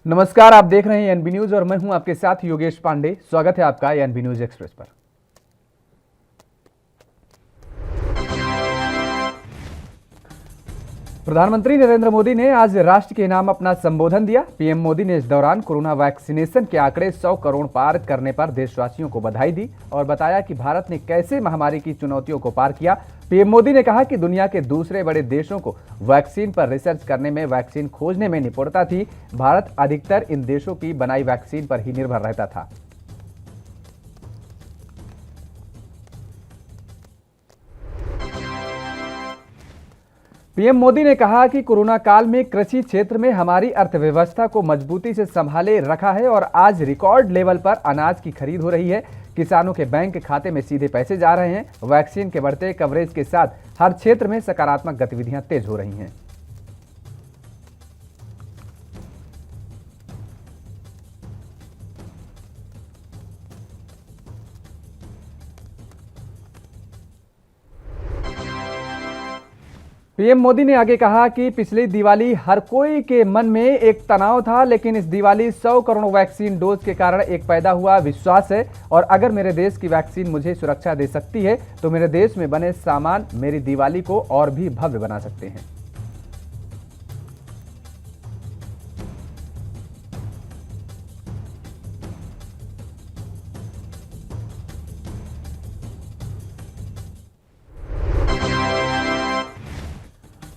नमस्कार, आप देख रहे हैं एनबी न्यूज और मैं हूं आपके साथ योगेश पांडे। स्वागत है आपका एनबी न्यूज एक्सप्रेस पर। प्रधानमंत्री नरेंद्र मोदी ने आज राष्ट्र के नाम अपना संबोधन दिया। पीएम मोदी ने इस दौरान कोरोना वैक्सीनेशन के आंकड़े 100 करोड़ पार करने पर देशवासियों को बधाई दी और बताया कि भारत ने कैसे महामारी की चुनौतियों को पार किया। पीएम मोदी ने कहा कि दुनिया के दूसरे बड़े देशों को वैक्सीन पर रिसर्च करने में, वैक्सीन खोजने में निपुणता थी। भारत अधिकतर इन देशों की बनाई वैक्सीन पर ही निर्भर रहता था। पीएम मोदी ने कहा कि कोरोना काल में कृषि क्षेत्र में हमारी अर्थव्यवस्था को मजबूती से संभाले रखा है और आज रिकॉर्ड लेवल पर अनाज की खरीद हो रही है। किसानों के बैंक खाते में सीधे पैसे जा रहे हैं। वैक्सीन के बढ़ते कवरेज के साथ हर क्षेत्र में सकारात्मक गतिविधियां तेज हो रही हैं। पीएम मोदी ने आगे कहा कि पिछली दिवाली हर कोई के मन में एक तनाव था, लेकिन इस दिवाली 100 करोड़ वैक्सीन डोज के कारण एक पैदा हुआ विश्वास है। और अगर मेरे देश की वैक्सीन मुझे सुरक्षा दे सकती है तो मेरे देश में बने सामान मेरी दिवाली को और भी भव्य बना सकते हैं।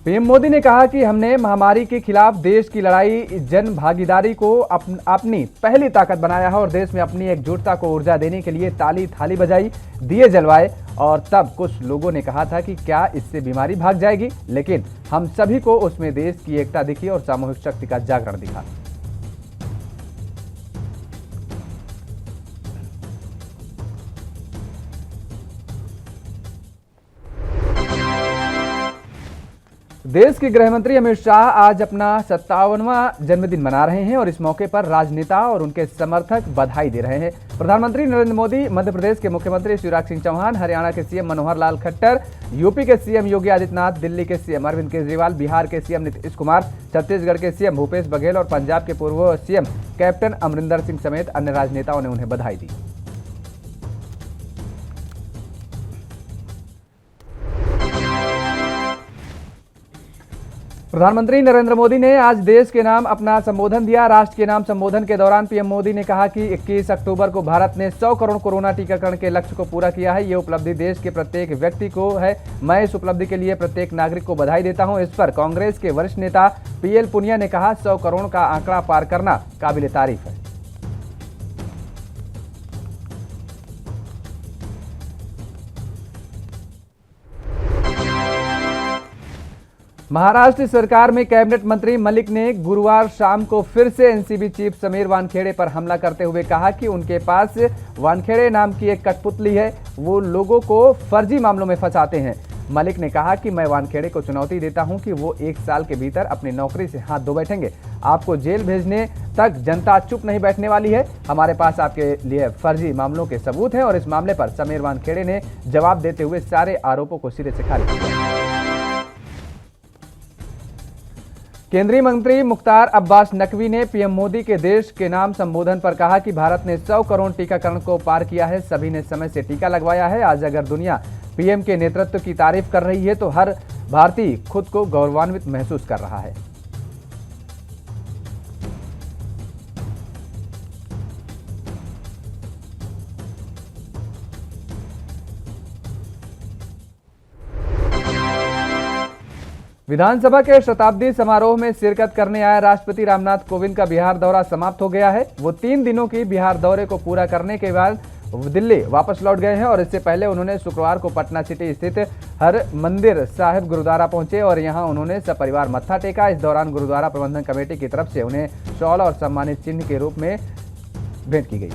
पीएम मोदी ने कहा कि हमने महामारी के खिलाफ देश की लड़ाई जन भागीदारी को अपनी पहली ताकत बनाया है और देश में अपनी एकजुटता को ऊर्जा देने के लिए ताली थाली बजाई, दिए जलवाए। और तब कुछ लोगों ने कहा था कि क्या इससे बीमारी भाग जाएगी, लेकिन हम सभी को उसमें देश की एकता दिखी और सामूहिक शक्ति का जागरण दिखा। देश के गृह मंत्री अमित शाह आज अपना 57वां जन्मदिन मना रहे हैं और इस मौके पर राजनेता और उनके समर्थक बधाई दे रहे हैं। प्रधानमंत्री नरेंद्र मोदी, मध्य प्रदेश के मुख्यमंत्री शिवराज सिंह चौहान, हरियाणा के सीएम मनोहर लाल खट्टर, यूपी के सीएम योगी आदित्यनाथ, दिल्ली के सीएम अरविंद केजरीवाल, बिहार के सीएम नीतीश कुमार, छत्तीसगढ़ के सीएम भूपेश बघेल और पंजाब के पूर्व सीएम कैप्टन अमरिंदर सिंह समेत अन्य राजनेताओं ने उन्हें बधाई दी। प्रधानमंत्री नरेंद्र मोदी ने आज देश के नाम अपना संबोधन दिया। राष्ट्र के नाम संबोधन के दौरान पीएम मोदी ने कहा कि 21 अक्टूबर को भारत ने 100 करोड़ कोरोना टीकाकरण के लक्ष्य को पूरा किया है। ये उपलब्धि देश के प्रत्येक व्यक्ति को है। मैं इस उपलब्धि के लिए प्रत्येक नागरिक को बधाई देता हूं। इस पर कांग्रेस के वरिष्ठ नेता पीएल पुनिया ने कहा, 100 करोड़ का आंकड़ा पार करना काबिले तारीफ है। महाराष्ट्र सरकार में कैबिनेट मंत्री मलिक ने गुरुवार शाम को फिर से एनसीबी चीफ समीर वानखेड़े पर हमला करते हुए कहा कि उनके पास वानखेड़े नाम की एक कठपुतली है, वो लोगों को फर्जी मामलों में फंसाते हैं। मलिक ने कहा कि मैं वानखेड़े को चुनौती देता हूं कि वो 1 साल के भीतर अपनी नौकरी से हाथ धो बैठेंगे। आपको जेल भेजने तक जनता चुप नहीं बैठने वाली है। हमारे पास आपके लिए फर्जी मामलों के सबूत हैं। और इस मामले पर समीर वानखेड़े ने जवाब देते हुए सारे आरोपों को सिरे से खारिज किया। केंद्रीय मंत्री मुख्तार अब्बास नकवी ने पीएम मोदी के देश के नाम संबोधन पर कहा कि भारत ने 100 करोड़ टीकाकरण को पार किया है। सभी ने समय से टीका लगवाया है। आज अगर दुनिया पीएम के नेतृत्व की तारीफ कर रही है तो हर भारतीय खुद को गौरवान्वित महसूस कर रहा है। विधानसभा के शताब्दी समारोह में शिरकत करने आए राष्ट्रपति रामनाथ कोविंद का बिहार दौरा समाप्त हो गया है। वो 3 दिनों की बिहार दौरे को पूरा करने के बाद दिल्ली वापस लौट गए हैं और इससे पहले उन्होंने शुक्रवार को पटना सिटी स्थित हर मंदिर साहिब गुरुद्वारा पहुंचे और यहां उन्होंने सपरिवार मत्था टेका। इस दौरान गुरुद्वारा प्रबंधन कमेटी की तरफ से उन्हें शॉल और सम्मानित चिन्ह के रूप में भेंट की गई।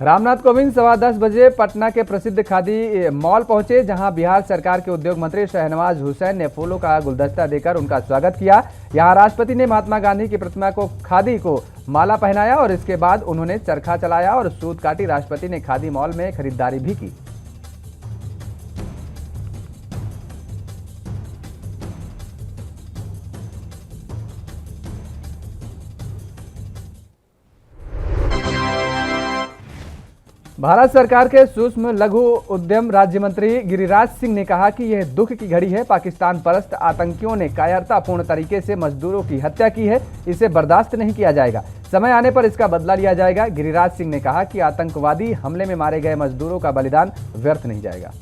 रामनाथ कोविंद 10:15 बजे पटना के प्रसिद्ध खादी मॉल पहुंचे, जहां बिहार सरकार के उद्योग मंत्री शहनवाज हुसैन ने फूलों का गुलदस्ता देकर उनका स्वागत किया। यहां राष्ट्रपति ने महात्मा गांधी की प्रतिमा को खादी को माला पहनाया और इसके बाद उन्होंने चरखा चलाया और सूत काटी। राष्ट्रपति ने खादी मॉल में खरीदारी भी की। भारत सरकार के सूक्ष्म लघु उद्यम राज्य मंत्री गिरिराज सिंह ने कहा कि यह दुख की घड़ी है। पाकिस्तान परस्त आतंकियों ने कायरतापूर्ण तरीके से मजदूरों की हत्या की है। इसे बर्दाश्त नहीं किया जाएगा। समय आने पर इसका बदला लिया जाएगा। गिरिराज सिंह ने कहा कि आतंकवादी हमले में मारे गए मजदूरों का बलिदान व्यर्थ नहीं जाएगा।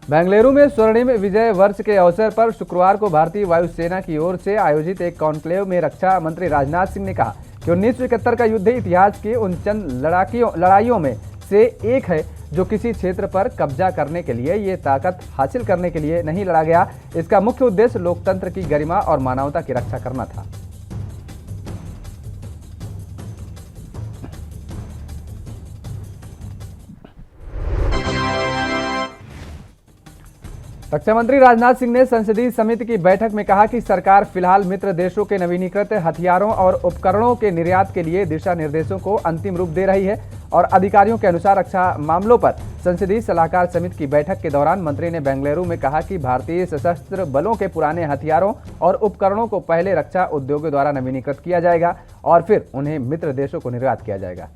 बेंगलुरु में स्वर्णिम विजय वर्ष के अवसर पर शुक्रवार को भारतीय वायुसेना की ओर से आयोजित एक कॉन्क्लेव में रक्षा मंत्री राजनाथ सिंह ने कहा कि 1971 का युद्ध इतिहास की उन चंद लड़ाइयों में से एक है जो किसी क्षेत्र पर कब्जा करने के लिए ये ताकत हासिल करने के लिए नहीं लड़ा गया। इसका मुख्य उद्देश्य लोकतंत्र की गरिमा और मानवता की रक्षा करना था। रक्षा मंत्री राजनाथ सिंह ने संसदीय समिति की बैठक में कहा कि सरकार फिलहाल मित्र देशों के नवीनीकृत हथियारों और उपकरणों के निर्यात के लिए दिशा निर्देशों को अंतिम रूप दे रही है और अधिकारियों के अनुसार रक्षा मामलों पर संसदीय सलाहकार समिति की बैठक के दौरान मंत्री ने बेंगलुरु में कहा कि भारतीय सशस्त्र बलों के पुराने हथियारों और उपकरणों को पहले रक्षा उद्योगों द्वारा नवीनीकृत किया जाएगा और फिर उन्हें मित्र देशों को निर्यात किया जाएगा।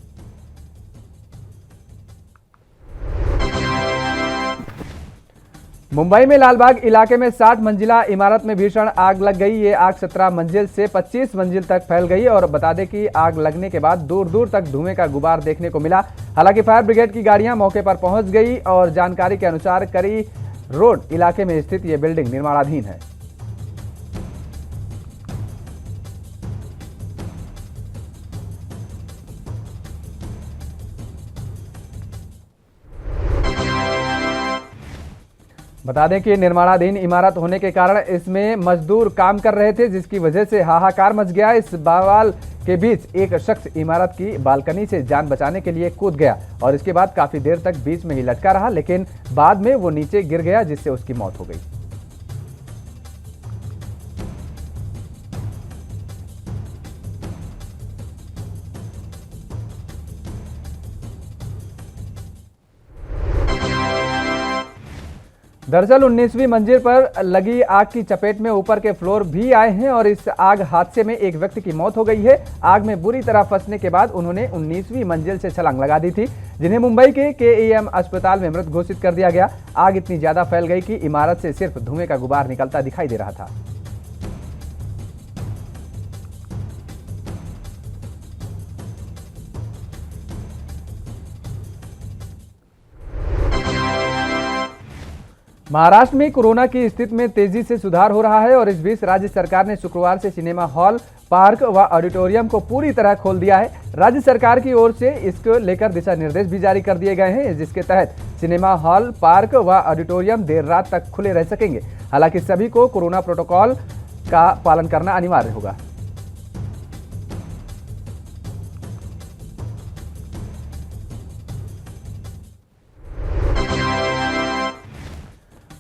मुंबई में लालबाग इलाके में 60 मंजिला इमारत में भीषण आग लग गई। ये आग 17 मंजिल से 25 मंजिल तक फैल गई और बता दें कि आग लगने के बाद दूर दूर तक धुएं का गुबार देखने को मिला। हालांकि फायर ब्रिगेड की गाड़ियां मौके पर पहुंच गई और जानकारी के अनुसार करी रोड इलाके में स्थित ये बिल्डिंग निर्माणाधीन है। बता दें कि निर्माणाधीन इमारत होने के कारण इसमें मजदूर काम कर रहे थे, जिसकी वजह से हाहाकार मच गया। इस बवाल के बीच एक शख्स इमारत की बालकनी से जान बचाने के लिए कूद गया और इसके बाद काफी देर तक बीच में ही लटका रहा, लेकिन बाद में वो नीचे गिर गया जिससे उसकी मौत हो गई। दरअसल 19वीं मंजिल पर लगी आग की चपेट में ऊपर के फ्लोर भी आए हैं और इस आग हादसे में एक व्यक्ति की मौत हो गई है। आग में बुरी तरह फंसने के बाद उन्होंने 19वीं मंजिल से छलांग लगा दी थी, जिन्हें मुंबई के केईएम अस्पताल में मृत घोषित कर दिया गया। आग इतनी ज्यादा फैल गई कि इमारत से सिर्फ धुएं का गुबार निकलता दिखाई दे रहा था। महाराष्ट्र में कोरोना की स्थिति में तेजी से सुधार हो रहा है और इस बीच राज्य सरकार ने शुक्रवार से सिनेमा हॉल, पार्क व ऑडिटोरियम को पूरी तरह खोल दिया है। राज्य सरकार की ओर से इसको लेकर दिशा निर्देश भी जारी कर दिए गए हैं, जिसके तहत सिनेमा हॉल, पार्क व ऑडिटोरियम देर रात तक खुले रह सकेंगे। हालांकि सभी को कोरोना प्रोटोकॉल का पालन करना अनिवार्य होगा।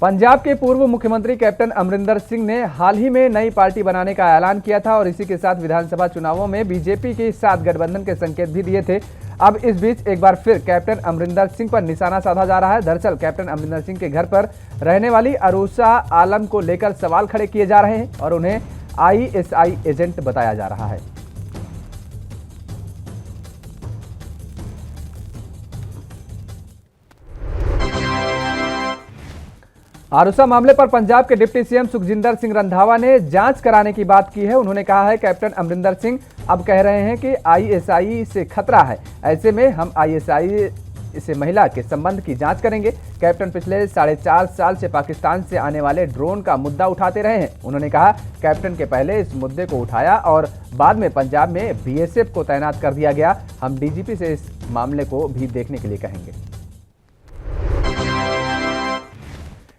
पंजाब के पूर्व मुख्यमंत्री कैप्टन अमरिंदर सिंह ने हाल ही में नई पार्टी बनाने का ऐलान किया था और इसी के साथ विधानसभा चुनावों में बीजेपी के साथ गठबंधन के संकेत भी दिए थे। अब इस बीच एक बार फिर कैप्टन अमरिंदर सिंह पर निशाना साधा जा रहा है। दरअसल कैप्टन अमरिंदर सिंह के घर पर रहने वाली अरूषा आलम को लेकर सवाल खड़े किए जा रहे हैं और उन्हें आईएसआई एजेंट बताया जा रहा है। आरूषा मामले पर पंजाब के डिप्टी सीएम सुखजिंदर सिंह रंधावा ने जांच कराने की बात की है। उन्होंने कहा है कैप्टन अमरिंदर सिंह अब कह रहे हैं कि आईएसआई से खतरा है, ऐसे में हम आईएसआई से महिला के संबंध की जांच करेंगे। कैप्टन पिछले 4.5 साल से पाकिस्तान से आने वाले ड्रोन का मुद्दा उठाते रहे हैं। उन्होंने कहा कैप्टन के पहले इस मुद्दे को उठाया और बाद में पंजाब में बीएसएफ को तैनात कर दिया गया। हम डीजीपी से इस मामले को भी देखने के लिए कहेंगे।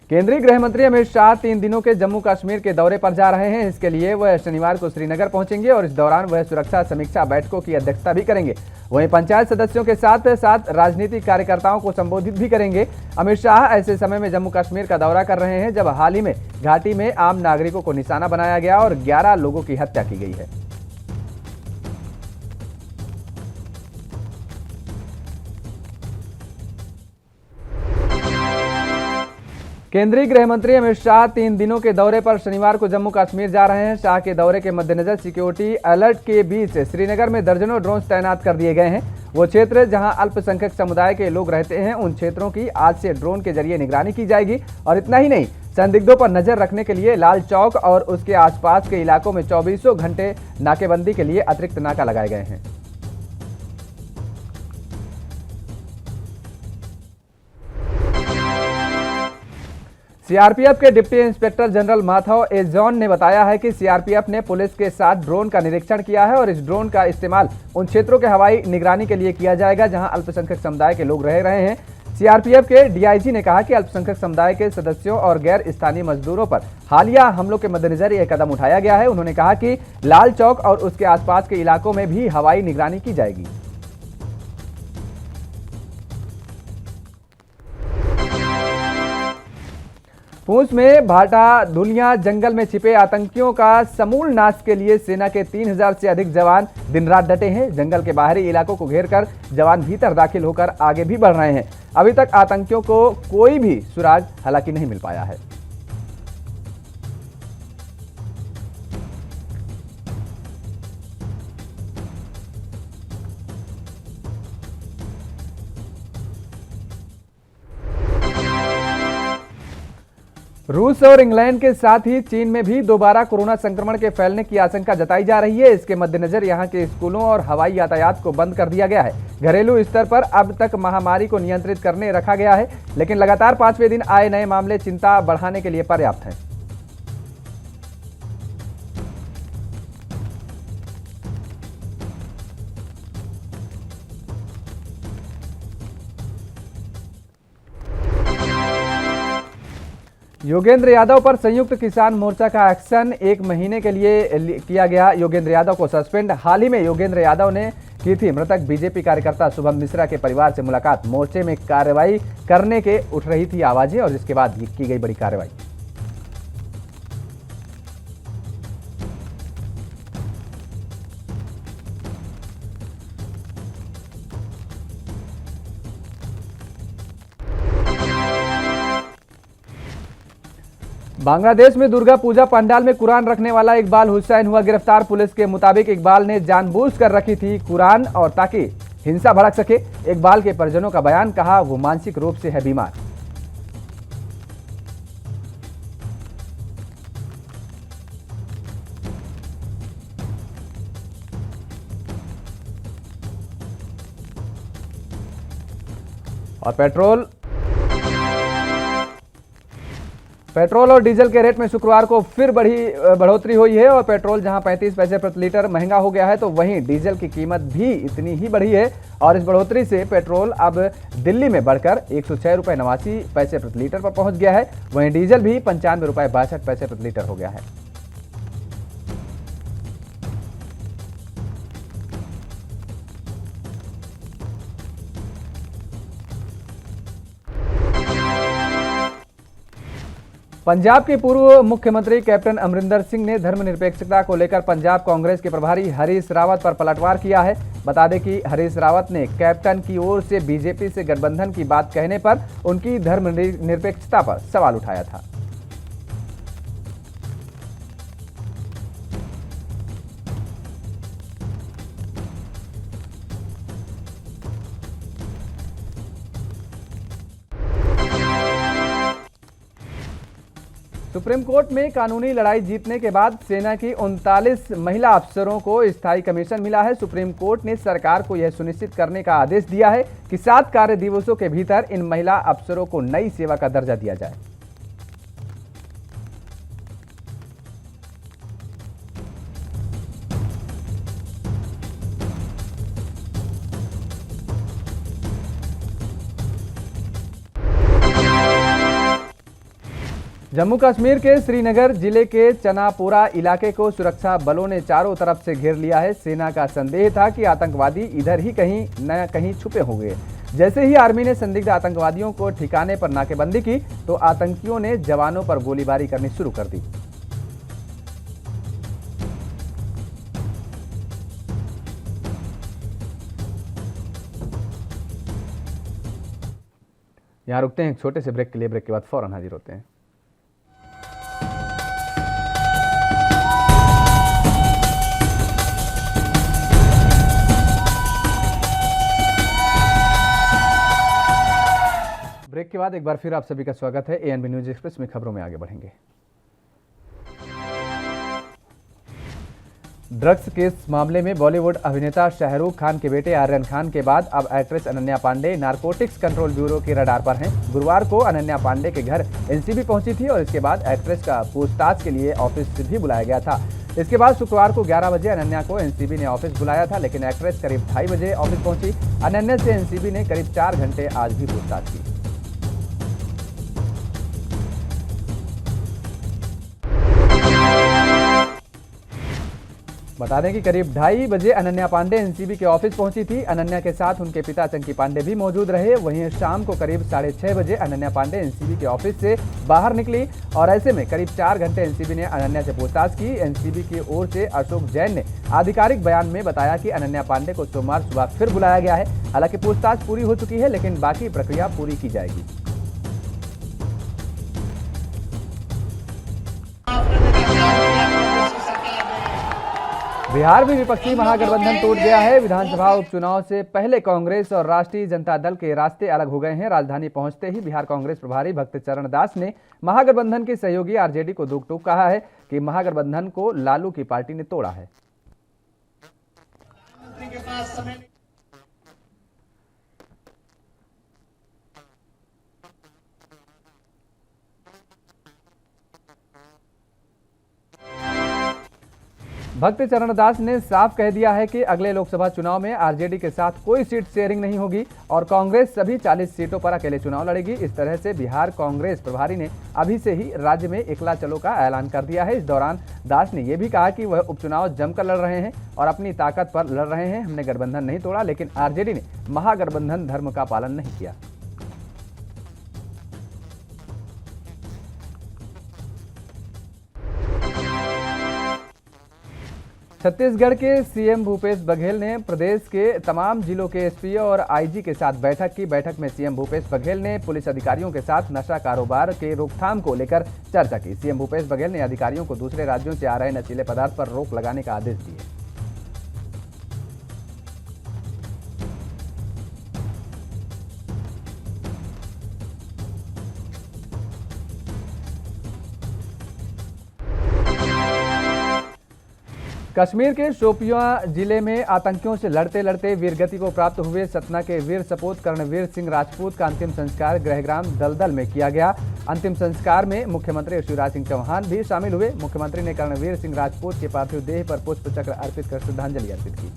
केंद्रीय गृह मंत्री अमित शाह 3 दिनों के जम्मू कश्मीर के दौरे पर जा रहे हैं। इसके लिए वह शनिवार को श्रीनगर पहुंचेंगे और इस दौरान वह सुरक्षा समीक्षा बैठकों की अध्यक्षता भी करेंगे। वहीं पंचायत सदस्यों के साथ साथ राजनीतिक कार्यकर्ताओं को संबोधित भी करेंगे। अमित शाह ऐसे समय में जम्मू कश्मीर का दौरा कर रहे हैं जब हाल ही में घाटी में आम नागरिकों को निशाना बनाया गया और 11 लोगों की हत्या की गई है। केंद्रीय गृह मंत्री अमित शाह 3 दिनों के दौरे पर शनिवार को जम्मू कश्मीर जा रहे हैं। शाह के दौरे के मद्देनजर सिक्योरिटी अलर्ट के बीच श्रीनगर में दर्जनों ड्रोन तैनात कर दिए गए हैं। वो क्षेत्र जहां अल्पसंख्यक समुदाय के लोग रहते हैं, उन क्षेत्रों की आज से ड्रोन के जरिए निगरानी की जाएगी। और इतना ही नहीं, संदिग्धों पर नजर रखने के लिए लाल चौक और उसके आसपास के इलाकों में 24 घंटे नाकेबंदी के लिए अतिरिक्त नाका लगाए गए हैं। सीआरपीएफ के डिप्टी इंस्पेक्टर जनरल माथव ए जॉन ने बताया है कि सीआरपीएफ ने पुलिस के साथ ड्रोन का निरीक्षण किया है और इस ड्रोन का इस्तेमाल उन क्षेत्रों के हवाई निगरानी के लिए किया जाएगा जहां अल्पसंख्यक समुदाय के लोग रह रहे हैं। सीआरपीएफ के डीआईजी ने कहा कि अल्पसंख्यक समुदाय के सदस्यों और गैर स्थानीय मजदूरों पर हालिया हमलों के मद्देनजर यह कदम उठाया गया है। उन्होंने कहा कि लाल चौक और उसके आसपास के इलाकों में भी हवाई निगरानी की जाएगी। पूंछ में भाटा धुलिया जंगल में छिपे आतंकियों का समूल नाश के लिए सेना के 3000 से अधिक जवान दिन रात डटे हैं। जंगल के बाहरी इलाकों को घेरकर जवान भीतर दाखिल होकर आगे भी बढ़ रहे हैं। अभी तक आतंकियों को कोई भी सुराग हालांकि नहीं मिल पाया है। रूस और इंग्लैंड के साथ ही चीन में भी दोबारा कोरोना संक्रमण के फैलने की आशंका जताई जा रही है। इसके मद्देनजर यहां के स्कूलों और हवाई यातायात को बंद कर दिया गया है। घरेलू स्तर पर अब तक महामारी को नियंत्रित करने रखा गया है, लेकिन लगातार 5वें दिन आए नए मामले चिंता बढ़ाने के लिए पर्याप्त हैं। योगेंद्र यादव पर संयुक्त किसान मोर्चा का एक्शन 1 महीने के लिए किया गया। योगेंद्र यादव को सस्पेंड। हाल ही में योगेंद्र यादव ने की थी मृतक बीजेपी कार्यकर्ता शुभम मिश्रा के परिवार से मुलाकात। मोर्चे में कार्रवाई करने के उठ रही थी आवाजें और जिसके बाद की गई बड़ी कार्रवाई। बांग्लादेश में दुर्गा पूजा पंडाल में कुरान रखने वाला इकबाल हुसैन हुआ गिरफ्तार। पुलिस के मुताबिक इकबाल ने जानबूझकर रखी थी कुरान और ताकि हिंसा भड़क सके। इकबाल के परिजनों का बयान, कहा वो मानसिक रूप से है बीमार। और पेट्रोल और डीजल के रेट में शुक्रवार को फिर बढ़ोतरी हुई है और पेट्रोल जहां 35 पैसे प्रति लीटर महंगा हो गया है, तो वहीं डीजल की कीमत भी इतनी ही बढ़ी है। और इस बढ़ोतरी से पेट्रोल अब दिल्ली में बढ़कर 106 रुपये 89 पैसे प्रति लीटर पर पहुंच गया है। वहीं डीजल भी 95 रुपये 62 पैसे प्रति लीटर हो गया है। पंजाब के पूर्व मुख्यमंत्री कैप्टन अमरिंदर सिंह ने धर्मनिरपेक्षता को लेकर पंजाब कांग्रेस के प्रभारी हरीश रावत पर पलटवार किया है। बता दें कि हरीश रावत ने कैप्टन की ओर से बीजेपी से गठबंधन की बात कहने पर उनकी धर्मनिरपेक्षता पर सवाल उठाया था। सुप्रीम कोर्ट में कानूनी लड़ाई जीतने के बाद सेना की 39 महिला अफसरों को स्थायी कमीशन मिला है। सुप्रीम कोर्ट ने सरकार को यह सुनिश्चित करने का आदेश दिया है कि 7 कार्य दिवसों के भीतर इन महिला अफसरों को नई सेवा का दर्जा दिया जाए। जम्मू कश्मीर के श्रीनगर जिले के चनापोरा इलाके को सुरक्षा बलों ने चारों तरफ से घेर लिया है। सेना का संदेह था कि आतंकवादी इधर ही कहीं न कहीं छुपे होंगे। जैसे ही आर्मी ने संदिग्ध आतंकवादियों को ठिकाने पर नाकेबंदी की, तो आतंकियों ने जवानों पर गोलीबारी करनी शुरू कर दी। यहाँ रुकते हैं एक छोटे से ब्रेक के लिए। ब्रेक के बाद फौरन हाजिर होते हैं। ब्रेक के बाद एक बार फिर आप सभी का स्वागत है। एएनबी न्यूज एक्सप्रेस में खबरों में आगे बढ़ेंगे। ड्रग्स केस मामले में बॉलीवुड अभिनेता शाहरुख खान के बेटे आर्यन खान के बाद अब actress Ananya Pandey narcotics control bureau के रडार पर हैं। गुरुवार को अनन्या पांडे के घर एनसीबी पहुंची थी और इसके बाद एक्ट्रेस का पूछताछ के लिए ऑफिस से भी बुलाया गया था। इसके बाद शुक्रवार को 11 बजे अनन्या को एनसीबी ने ऑफिस बुलाया था, लेकिन एक्ट्रेस करीब 2:30 बजे ऑफिस पहुंची। अनन्या से एनसीबी ने करीब 4 घंटे आज भी पूछताछ की। बता दें कि करीब 2:30 बजे अनन्या पांडे एनसीबी के ऑफिस पहुंची थी। अनन्या के साथ उनके पिता चंकी पांडे भी मौजूद रहे। वहीं शाम को करीब 6:30 बजे अनन्या पांडे एनसीबी के ऑफिस से बाहर निकली और ऐसे में करीब 4 घंटे एनसीबी ने अनन्या से पूछताछ की। एनसीबी की ओर से अशोक जैन ने आधिकारिक बयान में बताया कि अनन्या पांडे को सोमवार सुबह फिर बुलाया गया है। हालांकि पूछताछ पूरी हो चुकी है, लेकिन बाकी प्रक्रिया पूरी की जाएगी। बिहार में विपक्षी महागठबंधन टूट गया है। विधानसभा उपचुनाव से पहले कांग्रेस और राष्ट्रीय जनता दल के रास्ते अलग हो गए हैं। राजधानी पहुंचते ही बिहार कांग्रेस प्रभारी भक्त चरण दास ने महागठबंधन के सहयोगी आरजेडी को दुख टूक कहा है कि महागठबंधन को लालू की पार्टी ने तोड़ा है। भक्त चरणदास ने साफ कह दिया है कि अगले लोकसभा चुनाव में आरजेडी के साथ कोई सीट शेयरिंग नहीं होगी और कांग्रेस सभी 40 सीटों पर अकेले चुनाव लड़ेगी। इस तरह से बिहार कांग्रेस प्रभारी ने अभी से ही राज्य में एकला चलो का ऐलान कर दिया है। इस दौरान दास ने यह भी कहा कि वह उपचुनाव जमकर लड़ रहे हैं और अपनी ताकत पर लड़ रहे हैं। हमने गठबंधन नहीं तोड़ा, लेकिन आरजेडी ने महागठबंधन धर्म का पालन नहीं किया। छत्तीसगढ़ के सीएम भूपेश बघेल ने प्रदेश के तमाम जिलों के एसपी और आईजी के साथ बैठक की। बैठक में सीएम भूपेश बघेल ने पुलिस अधिकारियों के साथ नशा कारोबार के रोकथाम को लेकर चर्चा की। सीएम भूपेश बघेल ने अधिकारियों को दूसरे राज्यों से आ रहे नशीले पदार्थ पर रोक लगाने का आदेश दिए। कश्मीर के शोपियां जिले में आतंकियों से लड़ते लड़ते वीरगति को प्राप्त हुए सतना के वीर सपूत कर्णवीर सिंह राजपूत का अंतिम संस्कार गृहग्राम दलदल में किया गया। अंतिम संस्कार में मुख्यमंत्री शिवराज सिंह चौहान भी शामिल हुए। मुख्यमंत्री ने कर्णवीर सिंह राजपूत के पार्थिव देह पर पुष्प चक्र अर्पित कर श्रद्धांजलि अर्पित की।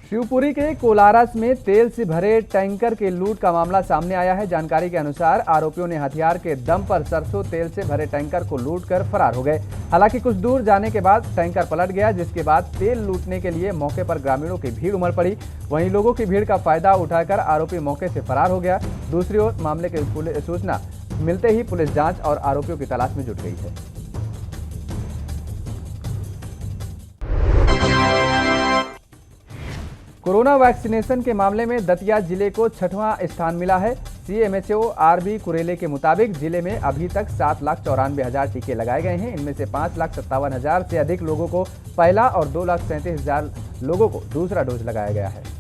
शिवपुरी के कोलारस में तेल से भरे टैंकर के लूट का मामला सामने आया है। जानकारी के अनुसार आरोपियों ने हथियार के दम पर सरसों तेल से भरे टैंकर को लूटकर फरार हो गए। हालांकि कुछ दूर जाने के बाद टैंकर पलट गया, जिसके बाद तेल लूटने के लिए मौके पर ग्रामीणों की भीड़ उमड़ पड़ी। वहीं लोगों की भीड़ का फायदा उठाकर आरोपी मौके से फरार हो गया। दूसरी ओर मामले की सूचना मिलते ही पुलिस जांच और आरोपियों की तलाश में जुट गई है। कोरोना वैक्सीनेशन के मामले में दतिया जिले को 6वां स्थान मिला है। सीएमएचओ आरबी कुरेले के मुताबिक जिले में अभी तक 7,94,000 टीके लगाए गए हैं। इनमें से 5,57,000 से अधिक लोगों को पहला और 2,37,000 लोगों को दूसरा डोज लगाया गया है।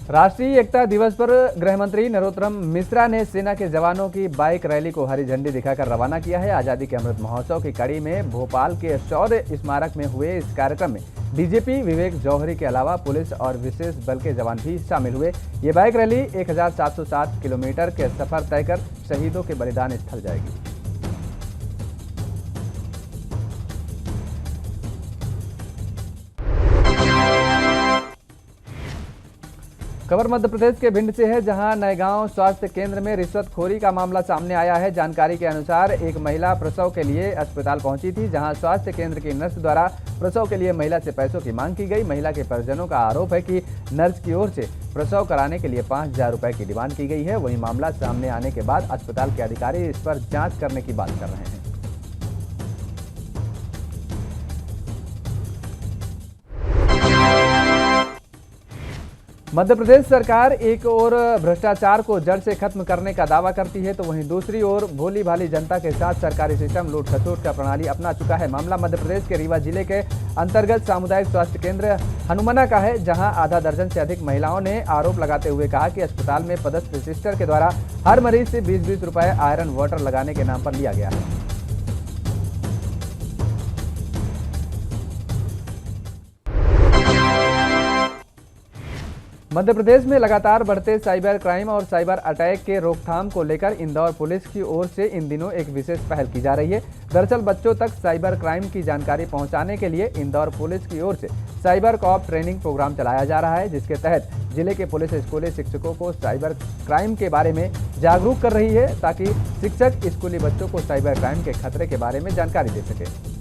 राष्ट्रीय एकता दिवस पर गृहमंत्री नरोत्तम मिश्रा ने सेना के जवानों की बाइक रैली को हरी झंडी दिखाकर रवाना किया है। आजादी के अमृत महोत्सव की कड़ी में भोपाल के शौर्य स्मारक में हुए इस कार्यक्रम में डीजीपी विवेक जौहरी के अलावा पुलिस और विशेष बल के जवान भी शामिल हुए। ये बाइक रैली 1707 किलोमीटर के सफर तय कर शहीदों के बलिदान स्थल जाएगी। खबर मध्य प्रदेश के भिंड से है, जहां नयगांव स्वास्थ्य केंद्र में रिश्वतखोरी का मामला सामने आया है। जानकारी के अनुसार एक महिला प्रसव के लिए अस्पताल पहुंची थी, जहां स्वास्थ्य केंद्र की नर्स द्वारा प्रसव के लिए महिला से पैसों की मांग की गई। महिला के परिजनों का आरोप है कि नर्स की ओर से प्रसव कराने के लिए 5,000 रुपए की डिमांड की गई है। वहीं मामला सामने आने के बाद अस्पताल के अधिकारी इस पर जाँच करने की बात कर रहे हैं। मध्य प्रदेश सरकार एक ओर भ्रष्टाचार को जड़ से खत्म करने का दावा करती है, तो वहीं दूसरी ओर भोली भाली जनता के साथ सरकारी सिस्टम लूट खसोट का प्रणाली अपना चुका है। मामला मध्य प्रदेश के रीवा जिले के अंतर्गत सामुदायिक स्वास्थ्य केंद्र हनुमना का है, जहां आधा दर्जन से अधिक महिलाओं ने आरोप लगाते हुए कहा कि अस्पताल में पदस्थ सिस्टर के द्वारा हर मरीज से 20-20 रुपए आयरन वाटर लगाने के नाम पर लिया गया है। मध्य प्रदेश में लगातार बढ़ते साइबर क्राइम और साइबर अटैक के रोकथाम को लेकर इंदौर पुलिस की ओर से इन दिनों एक विशेष पहल की जा रही है। दरअसल बच्चों तक साइबर क्राइम की जानकारी पहुंचाने के लिए इंदौर पुलिस की ओर से साइबर कॉप ट्रेनिंग प्रोग्राम चलाया जा रहा है, जिसके तहत जिले के पुलिस स्कूली शिक्षकों को साइबर क्राइम के बारे में जागरूक कर रही है, ताकि शिक्षक स्कूली बच्चों को साइबर क्राइम के खतरे के बारे में जानकारी दे सके।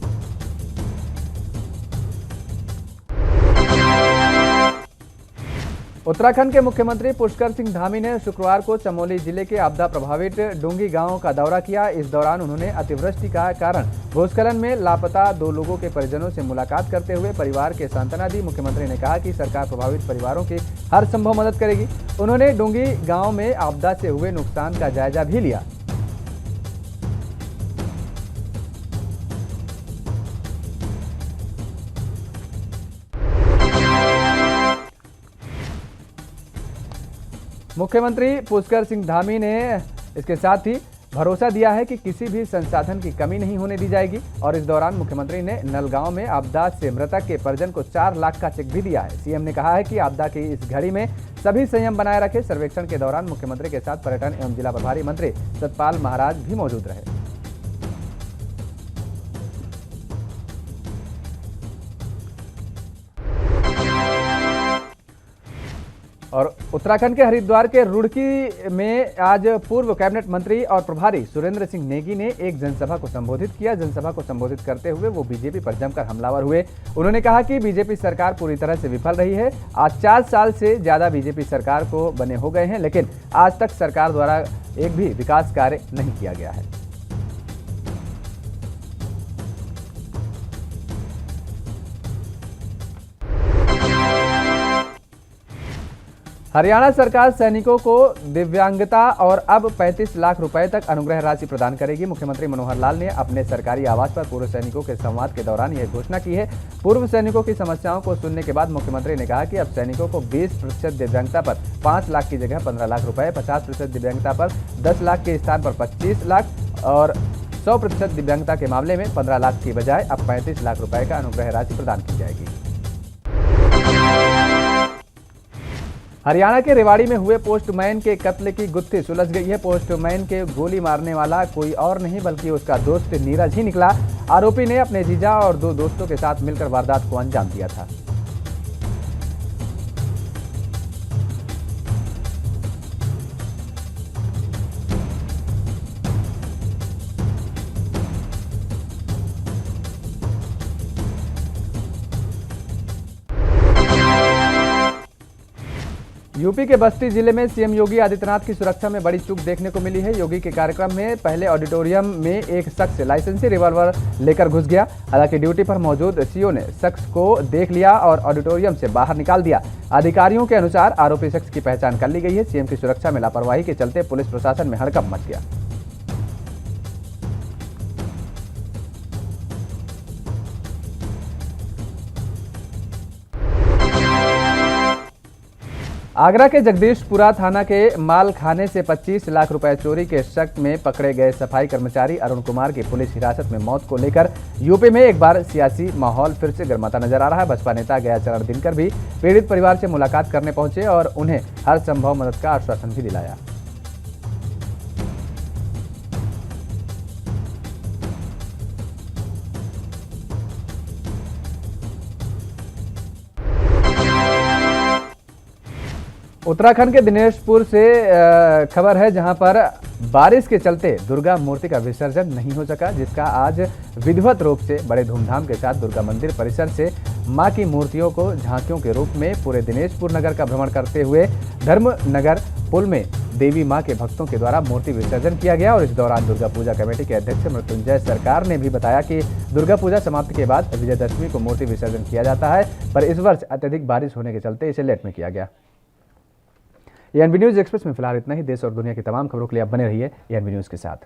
उत्तराखंड के मुख्यमंत्री पुष्कर सिंह धामी ने शुक्रवार को चमोली जिले के आपदा प्रभावित डूंगी गांव का दौरा किया। इस दौरान उन्होंने अतिवृष्टि का कारण भूस्खलन में लापता 2 लोगों के परिजनों से मुलाकात करते हुए परिवार के सांत्वना दी। मुख्यमंत्री ने कहा कि सरकार प्रभावित परिवारों की हर संभव मदद करेगी। उन्होंने डूंगी गाँव में आपदा से हुए नुकसान का जायजा भी लिया। मुख्यमंत्री पुष्कर सिंह धामी ने इसके साथ ही भरोसा दिया है कि किसी भी संसाधन की कमी नहीं होने दी जाएगी। और इस दौरान मुख्यमंत्री ने नलगांव में आपदा से मृतक के परिजन को 4 लाख का चेक भी दिया है। सीएम ने कहा है कि आपदा की इस घड़ी में सभी संयम बनाए रखें। सर्वेक्षण के दौरान मुख्यमंत्री के साथ पर्यटन एवं जिला प्रभारी मंत्री सतपाल महाराज भी मौजूद रहे। और उत्तराखंड के हरिद्वार के रुड़की में आज पूर्व कैबिनेट मंत्री और प्रभारी सुरेंद्र सिंह नेगी ने एक जनसभा को संबोधित किया। जनसभा को संबोधित करते हुए वो बीजेपी पर जमकर हमलावर हुए। उन्होंने कहा कि बीजेपी सरकार पूरी तरह से विफल रही है। आज 4 साल से ज्यादा बीजेपी सरकार को बने हो गए हैं, लेकिन आज तक सरकार द्वारा एक भी विकास कार्य नहीं किया गया है। हरियाणा सरकार सैनिकों को दिव्यांगता और अब 35 लाख रुपए तक अनुग्रह राशि प्रदान करेगी। मुख्यमंत्री मनोहर लाल ने अपने सरकारी आवास पर पूर्व सैनिकों के संवाद के दौरान यह घोषणा की है। पूर्व सैनिकों की समस्याओं को सुनने के बाद मुख्यमंत्री ने कहा कि अब सैनिकों को 20% दिव्यांगता पर 5 लाख की जगह 15 लाख रुपए, 50% दिव्यांगता पर 10 लाख के स्थान पर 25 लाख और 100% दिव्यांगता के मामले में 15 लाख की बजाय अब 35 लाख रुपए का अनुग्रह राशि प्रदान की जाएगी। हरियाणा के रेवाड़ी में हुए पोस्टमैन के कत्ल की गुत्थी सुलझ गई है। पोस्टमैन के गोली मारने वाला कोई और नहीं बल्कि उसका दोस्त नीरज ही निकला। आरोपी ने अपने जीजा और 2 दोस्तों के साथ मिलकर वारदात को अंजाम दिया था। यूपी के बस्ती जिले में सीएम योगी आदित्यनाथ की सुरक्षा में बड़ी चूक देखने को मिली है। योगी के कार्यक्रम में पहले ऑडिटोरियम में एक शख्स लाइसेंसी रिवॉल्वर लेकर घुस गया। हालांकि ड्यूटी पर मौजूद सीओ ने शख्स को देख लिया और ऑडिटोरियम से बाहर निकाल दिया। अधिकारियों के अनुसार आरोपी शख्स की पहचान कर ली गई है। सीएम की सुरक्षा में लापरवाही के चलते पुलिस प्रशासन में हड़कंप मच गया। आगरा के जगदीशपुरा थाना के माल खाने से 25 लाख रुपए चोरी के शक में पकड़े गए सफाई कर्मचारी अरुण कुमार की पुलिस हिरासत में मौत को लेकर यूपी में एक बार सियासी माहौल फिर से गर्माता नजर आ रहा है। बसपा नेता गयाचरण दिनकर भी पीड़ित परिवार से मुलाकात करने पहुंचे और उन्हें हर संभव मदद का आश्वासन भी दिलाया। उत्तराखंड के दिनेशपुर से खबर है, जहां पर बारिश के चलते दुर्गा मूर्ति का विसर्जन नहीं हो सका, जिसका आज विधिवत रूप से बड़े धूमधाम के साथ दुर्गा मंदिर परिसर से मां की मूर्तियों को झांकियों के रूप में पूरे दिनेशपुर नगर का भ्रमण करते हुए धर्मनगर पुल में देवी मां के भक्तों के द्वारा मूर्ति विसर्जन किया गया। और इस दौरान दुर्गा पूजा कमेटी के अध्यक्ष मृत्युंजय सरकार ने भी बताया कि दुर्गा पूजा समाप्ति के बाद विजयदशमी को मूर्ति विसर्जन किया जाता है, पर इस वर्ष अत्यधिक बारिश होने के चलते इसे लेट में किया गया। एएनबी न्यूज एक्सप्रेस में फिलहाल इतना ही। देश और दुनिया की तमाम खबरों के लिए आप बने रहिए एएनबी न्यूज के साथ।